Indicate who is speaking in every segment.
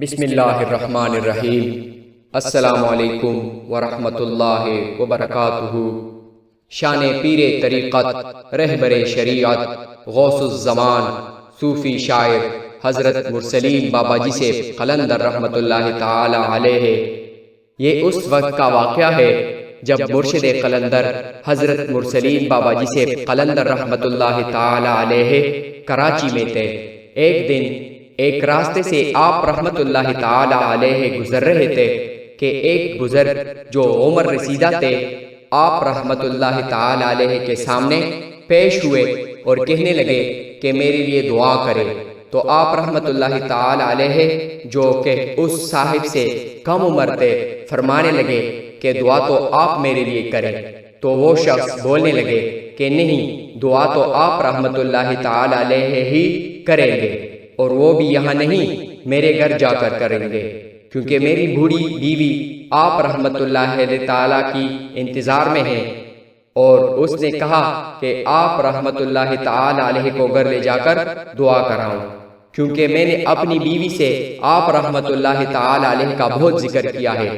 Speaker 1: بسم اللہ الرحمن الرحیم۔ السلام علیکم ورحمۃ اللہ وبرکاتہ۔ شان پیر طریقت، رہبر شریعت، غوث الزمان، صوفی شاعر حضرت مرسلین بابا جی سے قلندر رحمۃ اللہ تعالی علیہ۔ یہ اس وقت کا واقعہ ہے جب مرشد قلندر حضرت مرسلین بابا جی سے قلندر رحمۃ اللہ تعالی علیہ کراچی میں تھے۔ ایک دن ایک راستے سے آپ رحمت اللہ تعالی علیہ گزر رہے تھے کہ ایک بزرگ جو عمر رسیدہ تھے آپ رحمت اللہ تعالی علیہ کے سامنے پیش ہوئے اور کہنے لگے کہ میرے لیے دعا کرے۔ تو آپ رحمت اللہ تعالی علیہ جو کہ اس صاحب سے کم عمر تھے فرمانے لگے کہ دعا تو آپ میرے لیے کریں۔ تو وہ شخص بولنے لگے کہ نہیں، دعا تو آپ رحمت اللہ تعالی علیہ ہی کریں گے، اور وہ بھی یہاں نہیں، میرے گھر جا کر کریں گے، کیونکہ میری بوڑھی بیوی آپ رحمت اللہ تعالی کی انتظار میں ہے۔ اور اس نے کہا کہ آپ رحمت اللہ تعالی علیہ کو گھر لے جا کر دعا کراؤں، کیونکہ میں نے اپنی بیوی سے آپ رحمت اللہ تعالی علیہ کا بہت ذکر کیا ہے،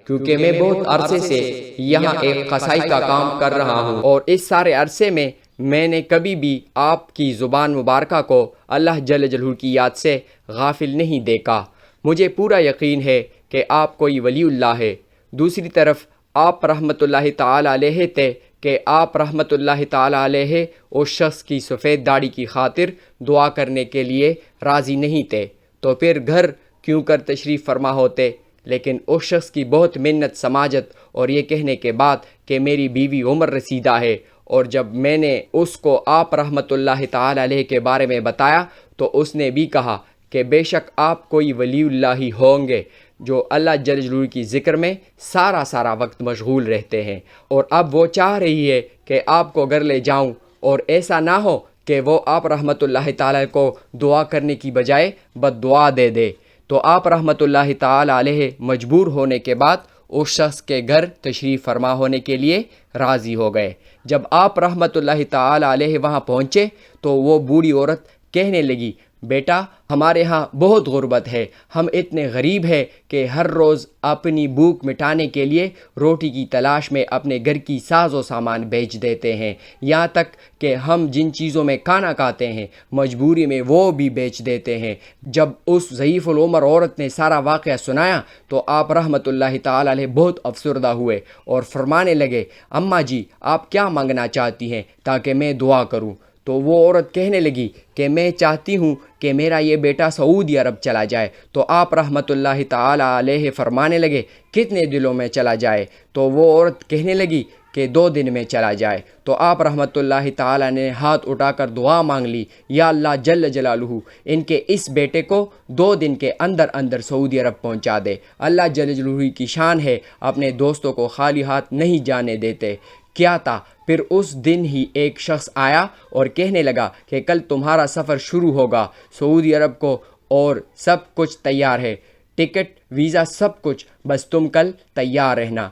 Speaker 1: کیونکہ میں بہت عرصے سے یہاں ایک قصائی کا کام کر رہا ہوں، اور اس سارے عرصے میں میں نے کبھی بھی آپ کی زبان مبارکہ کو اللہ جل جلالہ کی یاد سے غافل نہیں دیکھا۔ مجھے پورا یقین ہے کہ آپ کوئی ولی اللہ ہے۔ دوسری طرف آپ رحمت اللہ تعالی علیہ تھے کہ آپ رحمت اللہ تعالی علیہ اس شخص کی سفید داڑھی کی خاطر دعا کرنے کے لیے راضی نہیں تھے، تو پھر گھر کیوں کر تشریف فرما ہوتے؟ لیکن اس شخص کی بہت منت سماجت اور یہ کہنے کے بعد کہ میری بیوی عمر رسیدہ ہے، اور جب میں نے اس کو آپ رحمت اللہ تعالی علیہ کے بارے میں بتایا تو اس نے بھی کہا کہ بے شک آپ کوئی ولی اللہ ہی ہوں گے جو اللہ جل جلالہ کی ذکر میں سارا وقت مشغول رہتے ہیں، اور اب وہ چاہ رہی ہے کہ آپ کو گھر لے جاؤں، اور ایسا نہ ہو کہ وہ آپ رحمت اللہ تعالی کو دعا کرنے کی بجائے بد دعا دے دے۔ تو آپ رحمت اللہ تعالی علیہ مجبور ہونے کے بعد اس شخص کے گھر تشریف فرما ہونے کے لیے راضی ہو گئے۔ جب آپ رحمت اللہ تعالی علیہ وہاں پہنچے تو وہ بوڑھی عورت کہنے لگی، بیٹا ہمارے ہاں بہت غربت ہے، ہم اتنے غریب ہیں کہ ہر روز اپنی بھوک مٹانے کے لیے روٹی کی تلاش میں اپنے گھر کی ساز و سامان بیچ دیتے ہیں، یہاں تک کہ ہم جن چیزوں میں کھانا کھاتے ہیں مجبوری میں وہ بھی بیچ دیتے ہیں۔ جب اس ضعیف العمر عورت نے سارا واقعہ سنایا تو آپ رحمت اللہ تعالی علیہ بہت افسردہ ہوئے اور فرمانے لگے، اماں جی آپ کیا مانگنا چاہتی ہیں تاکہ میں دعا کروں؟ تو وہ عورت کہنے لگی کہ میں چاہتی ہوں کہ میرا یہ بیٹا سعودی عرب چلا جائے۔ تو آپ رحمت اللہ تعالی علیہ فرمانے لگے کتنے دنوں میں چلا جائے؟ تو وہ عورت کہنے لگی کہ 2 دن میں چلا جائے۔ تو آپ رحمت اللہ تعالی نے ہاتھ اٹھا کر دعا مانگ لی، یا اللہ جل جلالہ ان کے اس بیٹے کو 2 دن کے اندر سعودی عرب پہنچا دے۔ اللہ جل جلالہ کی شان ہے، اپنے دوستوں کو خالی ہاتھ نہیں جانے دیتے۔ کیا تھا پھر اس دن ہی ایک شخص آیا اور کہنے لگا کہ کل تمہارا سفر شروع ہوگا سعودی عرب کو، اور سب کچھ تیار ہے، ٹکٹ ویزا سب کچھ، بس تم کل تیار رہنا۔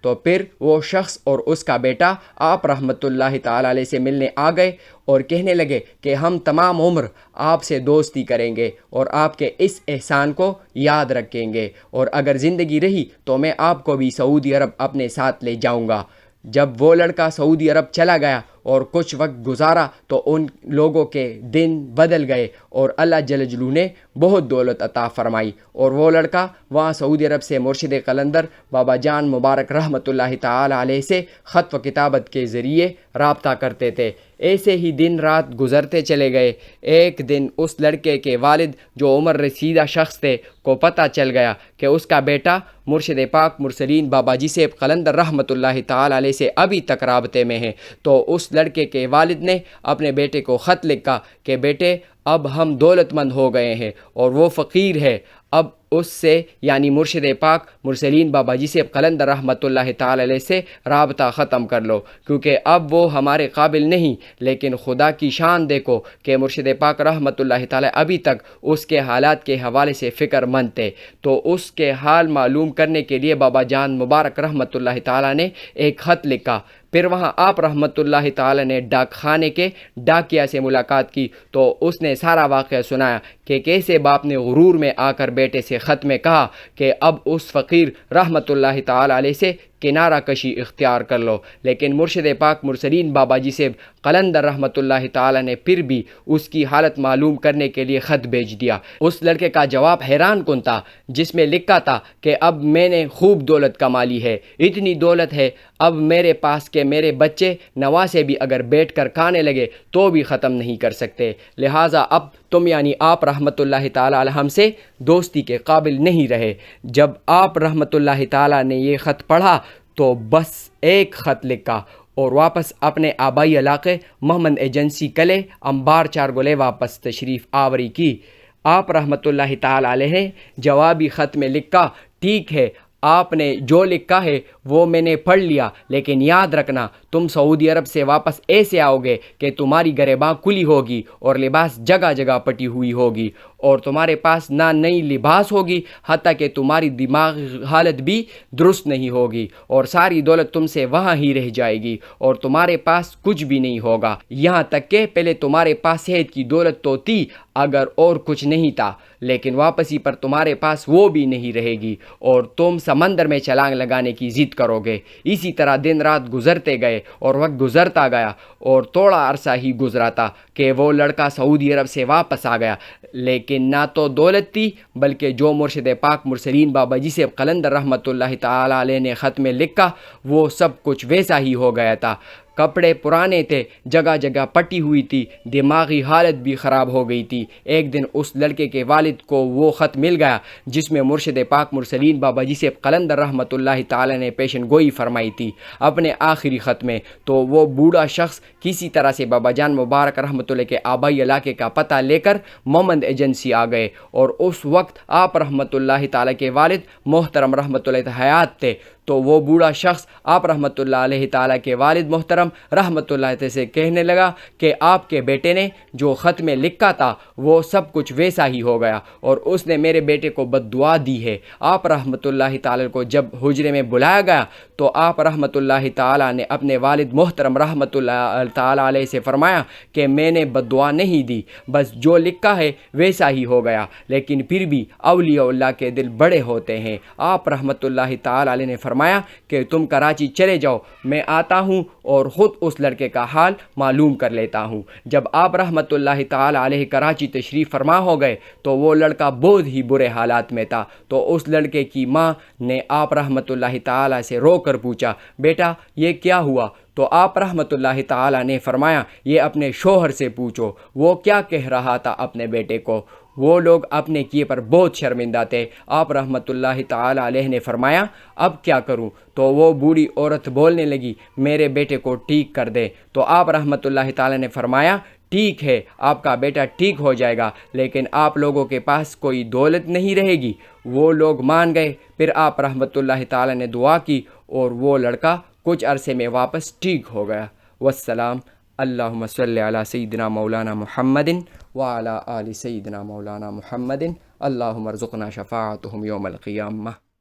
Speaker 1: تو پھر وہ شخص اور اس کا بیٹا آپ رحمت اللہ تعالی علیہ سے ملنے آ گئے اور کہنے لگے کہ ہم تمام عمر آپ سے دوستی کریں گے اور آپ کے اس احسان کو یاد رکھیں گے، اور اگر زندگی رہی تو میں آپ کو بھی سعودی عرب اپنے ساتھ لے جاؤں گا۔ جب وہ لڑکا سعودی عرب چلا گیا اور کچھ وقت گزارا تو ان لوگوں کے دن بدل گئے اور اللہ جل جلالہ نے بہت دولت عطا فرمائی، اور وہ لڑکا وہاں سعودی عرب سے مرشد قلندر بابا جان مبارک رحمت اللہ تعالی علیہ سے خط و کتابت کے ذریعے رابطہ کرتے تھے۔ ایسے ہی دن رات گزرتے چلے گئے۔ ایک دن اس لڑکے کے والد جو عمر رسیدہ شخص تھے کو پتہ چل گیا کہ اس کا بیٹا مرشد پاک مرسلین بابا جی سے قلندر رحمت اللہ تعالی علیہ سے ابھی تک رابطے میں ہیں۔ تو اس لڑکے کے والد نے اپنے بیٹے کو خط لکھا کہ بیٹے اب ہم دولت مند ہو گئے ہیں اور وہ فقیر ہے، اب اس سے یعنی مرشد پاک مرسلین بابا جی سے قلندر رحمت اللہ تعالی علیہ سے رابطہ ختم کر لو، کیونکہ اب وہ ہمارے قابل نہیں۔ لیکن خدا کی شان دیکھو کہ مرشد پاک رحمت اللہ تعالی ابھی تک اس کے حالات کے حوالے سے فکر مند تھے۔ تو اس کے حال معلوم کرنے کے لیے بابا جان مبارک رحمت اللہ تعالی نے ایک خط لکھا، پھر وہاں آپ رحمۃ اللہ تعالی نے ڈاک خانے کے ڈاکیا سے ملاقات کی تو اس نے سارا واقعہ سنایا کہ کیسے باپ نے غرور میں آ کر بیٹے سے خط میں کہا کہ اب اس فقیر رحمۃ اللہ تعالی علیہ سے کنارہ کشی اختیار کر لو، لیکن مرشد پاک مرسلین بابا جی سے قلندر رحمۃ اللہ تعالی نے پھر بھی اس کی حالت معلوم کرنے کے لیے خط بھیج دیا۔ اس لڑکے کا جواب حیران کن تھا، جس میں لکھا تھا کہ اب میں نے خوب دولت کما لی ہے، اتنی دولت ہے اب میرے پاس کہ میرے بچے نواسے بھی اگر بیٹھ کر کھانے لگے تو بھی ختم نہیں کر سکتے، لہٰذا اب تم یعنی آپ رحمۃ اللہ تعالی علیہ ہم سے دوستی کے قابل نہیں رہے۔ جب آپ رحمۃ اللہ تعالی نے یہ خط پڑھا تو بس ایک خط لکھا اور واپس اپنے آبائی علاقے محمد ایجنسی کلے انبار چارگولے واپس تشریف آوری کی۔ آپ رحمۃ اللہ تعالی علیہ نے جوابی خط میں لکھا، ٹھیک ہے آپ نے جو لکھا ہے وہ میں نے پڑھ لیا، لیکن یاد رکھنا تم سعودی عرب سے واپس ایسے آؤ گے کہ تمہاری گریباں کھلی ہوگی اور لباس جگہ جگہ پٹی ہوئی ہوگی، اور تمہارے پاس نہ نئی لباس ہوگی، حتیٰ کہ تمہاری دماغی حالت بھی درست نہیں ہوگی، اور ساری دولت تم سے وہاں ہی رہ جائے گی اور تمہارے پاس کچھ بھی نہیں ہوگا، یہاں تک کہ پہلے تمہارے پاس صحت کی دولت تو تھی اگر اور کچھ نہیں تھا، لیکن واپسی پر تمہارے پاس وہ بھی نہیں رہے گی اور تم سمندر میں چھلانگ لگانے کی ضد کرو گے۔ اسی طرح دن رات گزرتے گئے اور وقت گزرتا گیا اور تھوڑا عرصہ ہی گزرا تھا کہ وہ لڑکا سعودی عرب سے واپس آ گیا، لیکن نہ تو دولت تھی بلکہ جو مرشد پاک مرسلین بابا جی سے قلندر رحمۃ اللہ تعالی علیہ نے خط میں لکھا وہ سب کچھ ویسا ہی ہو گیا تھا۔ کپڑے پرانے تھے، جگہ جگہ پٹی ہوئی تھی، دماغی حالت بھی خراب ہو گئی تھی۔ ایک دن اس لڑکے کے والد کو وہ خط مل گیا جس میں مرشد پاک مرسلین بابا جی سے قلندر رحمۃ اللہ تعالی نے پیشن گوئی فرمائی تھی اپنے آخری خط میں، تو وہ بوڑھا شخص کسی طرح سے بابا جان مبارک رحمۃ اللہ کے آبائی علاقے کا پتہ لے کر محمد ایجنسی آ گئے، اور اس وقت آپ رحمۃ اللہ تعالی کے والد محترم رحمۃ اللہ حیات تھے، تو وہ بوڑھا شخص آپ رحمۃ اللہ علیہ تعالیٰ کے والد محترم رحمۃ اللہ علیہ سے کہنے لگا کہ آپ کے بیٹے نے جو خط میں لکھا تھا وہ سب کچھ ویسا ہی ہو گیا اور اس نے میرے بیٹے کو بد دعا دی ہے۔ آپ رحمۃ اللہ تعالیٰ کو جب حجرے میں بلایا گیا تو آپ رحمۃ اللہ تعالیٰ نے اپنے والد محترم رحمۃ اللہ تعالیٰ علیہ سے فرمایا کہ میں نے بد دعا نہیں دی، بس جو لکھا ہے ویسا ہی ہو گیا، لیکن پھر بھی اولیاء اللہ کے دل بڑے ہوتے ہیں۔ آپ رحمۃ اللہ تعالیٰ علیہ نے فرمایا کہ تم کراچی چلے جاؤ، میں آتا ہوں اور خود اس لڑکے کا حال معلوم کر لیتا ہوں۔ جب آپ رحمۃ اللہ تعالی علیہ کراچی تشریف فرما ہو گئے تو وہ لڑکا بہت ہی برے حالات میں تھا، تو اس لڑکے کی ماں نے آپ رحمۃ اللہ تعالی سے رو کر پوچھا، بیٹا یہ کیا ہوا؟ تو آپ رحمۃ اللہ تعالی نے فرمایا یہ اپنے شوہر سے پوچھو، وہ کیا کہہ رہا تھا اپنے بیٹے کو، وہ لوگ اپنے کیے پر بہت شرمندہ تھے۔ آپ رحمۃ اللہ تعالی علیہ نے فرمایا اب کیا کروں؟ تو وہ بوڑھی عورت بولنے لگی میرے بیٹے کو ٹھیک کر دے۔ تو آپ رحمۃ اللہ تعالی نے فرمایا ٹھیک ہے آپ کا بیٹا ٹھیک ہو جائے گا، لیکن آپ لوگوں کے پاس کوئی دولت نہیں رہے گی۔ وہ لوگ مان گئے۔ پھر آپ رحمۃ اللہ تعالی نے دعا کی اور وہ لڑکا کچھ عرصے میں واپس ٹھیک ہو گیا۔ والسلام۔ اللہم صلی علی سیدنا مولانا محمد وعلی آل سیدنا مولانا محمد، اللہم ارزقنا شفاعتہم یوم القیامہ۔